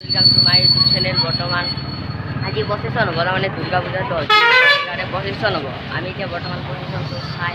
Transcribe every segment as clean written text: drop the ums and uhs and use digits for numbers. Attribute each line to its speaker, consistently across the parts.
Speaker 1: Welcome to my YouTube channel. বৰ্তমান আজি প্ৰচেছন হ'ব, তাৰমানে দুৰ্গা পূজা 10 দিন সেইকাৰণে প্ৰচেছন হ'ব। আমি এতিয়া বৰ্তমান প্ৰচেছনটো চাই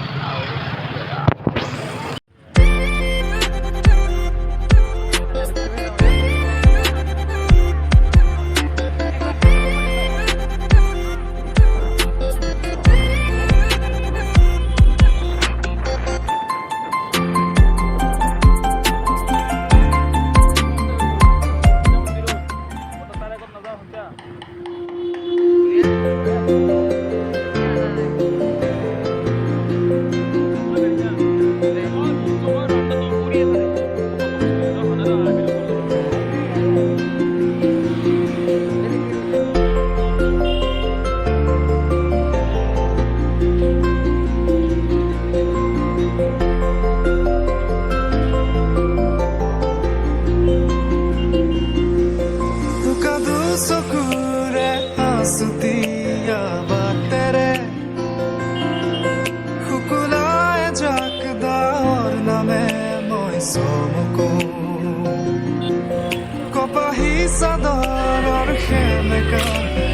Speaker 2: চাদৰৰ সেমেকা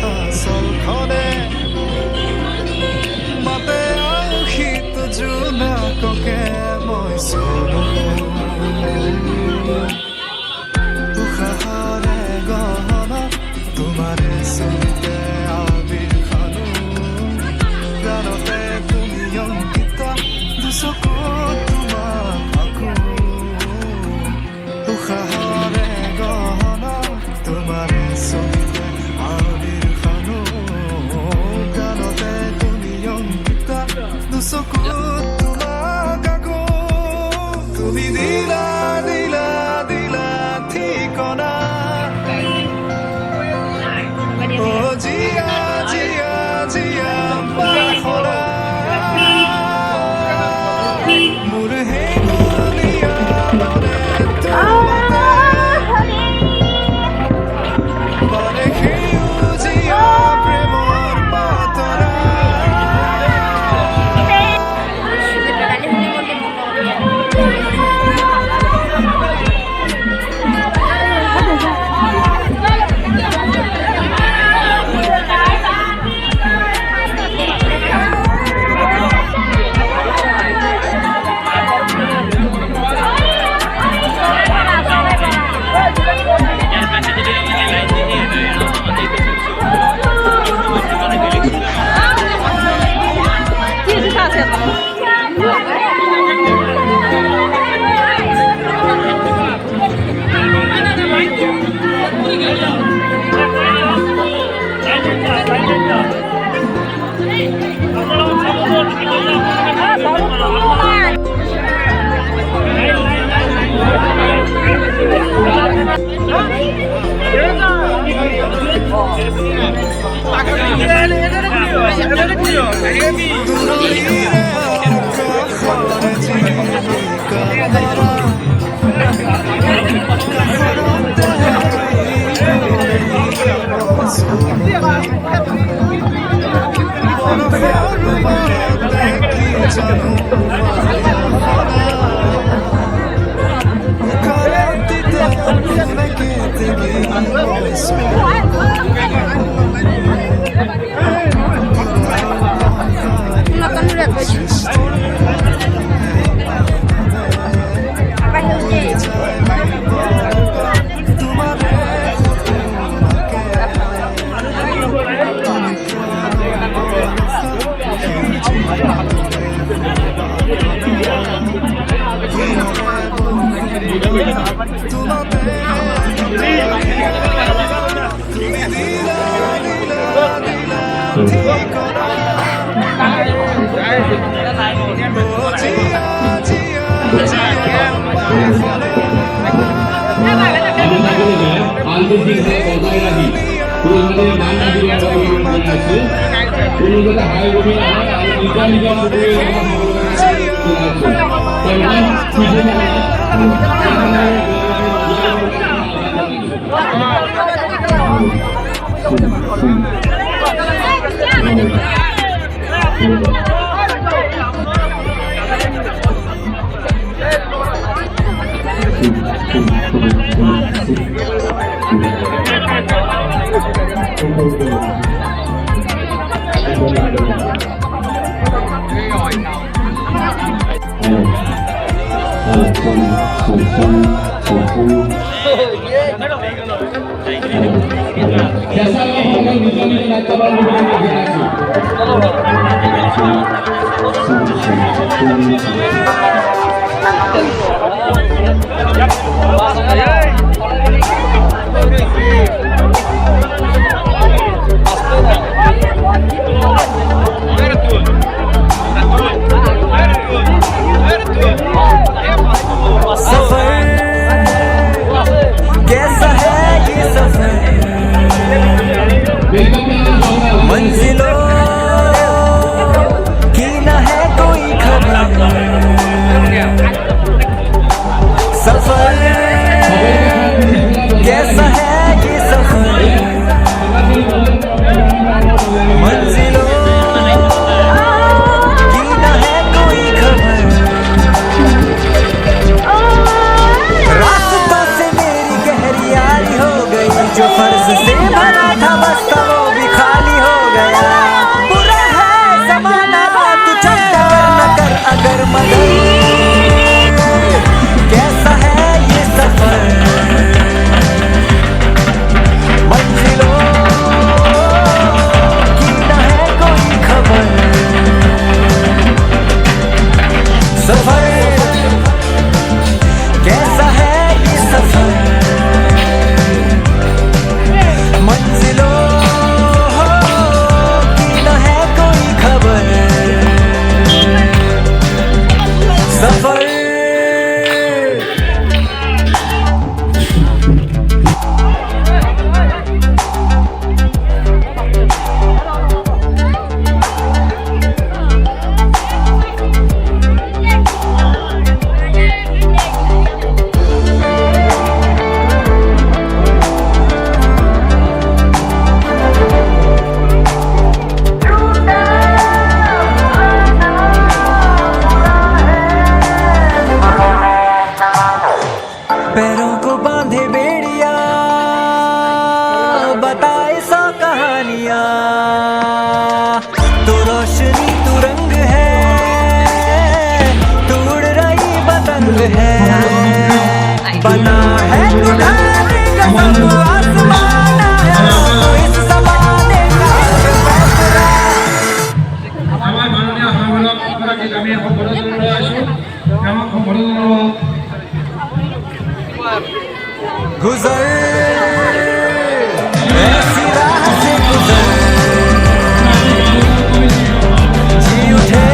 Speaker 2: আচলখনে মাতে শীত জোনাককে মই উশাহৰে গহনা তোমাৰে চলিতে আবিৰ খানো গানতে তুমি অংকিত দুচকুত তোমাক আঁকো উশাহৰে গহনা তোমাৰে চলিতে আবিৰ খানো গানতে তুমি অংকিত দুচকুত তোমাক আঁকো তুমি দিলা দিলা দিলা ঠিকনা অ জিয়া জিয়া জিয়া বাখৰা মোৰ হেঙুলীয়া মনে বাৰে সেউজীয়া প্ৰেমৰ পাতৰা
Speaker 3: Biasa orang bisa minta tolong
Speaker 2: कैसा है ये सफर मंजिलों की न है कोई खबर सफर कैसा है ये सफर मंजिलों की न है कोई खबर रास्तों से मेरी गहरी यारी हो गई जो फर्ज से भरा था बस्ता वो भी खाली हो गया बुरा है जमाना तू चंदा न कर अगर मदद कैसा है ये सफर मंजिलों की न है कोई खबर सफर कैसा है ये सफर मंजिलों की न है कोई खबर सफर पैरों को बांधे बेड़िया बताए सौ कहानियां तू रोशनी तू रंग है तू उड़ रही पतंग है बना है तू ढाले कसम तू आसमान आया तू इस ज़माने का फैसला
Speaker 3: আমার মাননীয় সভাপতি আপনাকে আমি সম্বোধন জনাই আছো আমাক সম্বোধন জনাব
Speaker 2: गुजर ऐसी राह से गुजर जी उठे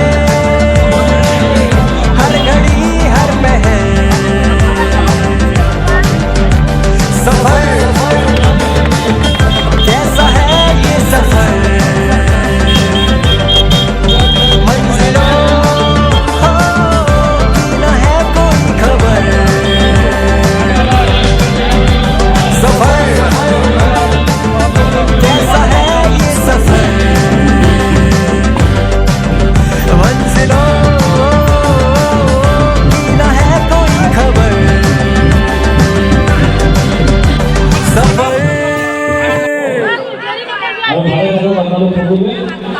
Speaker 2: हर घड़ी हर पहर सफर कैसा है ये सफर मंजिलों की न है कोई खबर सफर कैसा है ये सफर मंजिलों की न है कोई खबर सफर
Speaker 3: আৰু ভালে ভালে আপোনালোক সকলোৱে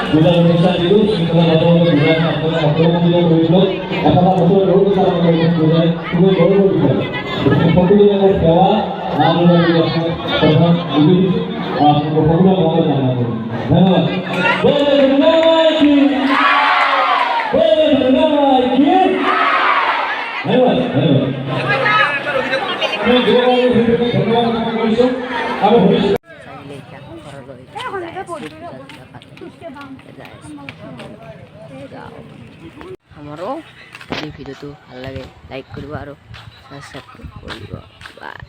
Speaker 3: পূজাৰ অনুষ্ঠান দিলোঁ শৃংখলা আপোনালোকে পূজাৰ আপোনালোকে অক্টোবৰ পূজা কৰিলোঁ এটা বছৰ ৰ'দ আপোনালোকে পূজাই খুবেই গৌৰৱ বিষয় সকলোৰে সেৱা আনন্দ প্ৰধান নিবেদিত সকলোৰে মঙ্গল কামনা কৰোঁ ধন্যবাদ ধন্যবাদ ধন্যবাদ কৰিছোঁ আৰু ভৱিষ্যত
Speaker 1: আমাৰো যদি ভিডিঅ'টো ভাল লাগে লাইক কৰিব আৰু সাবস্ক্ৰাইব কৰিব বাই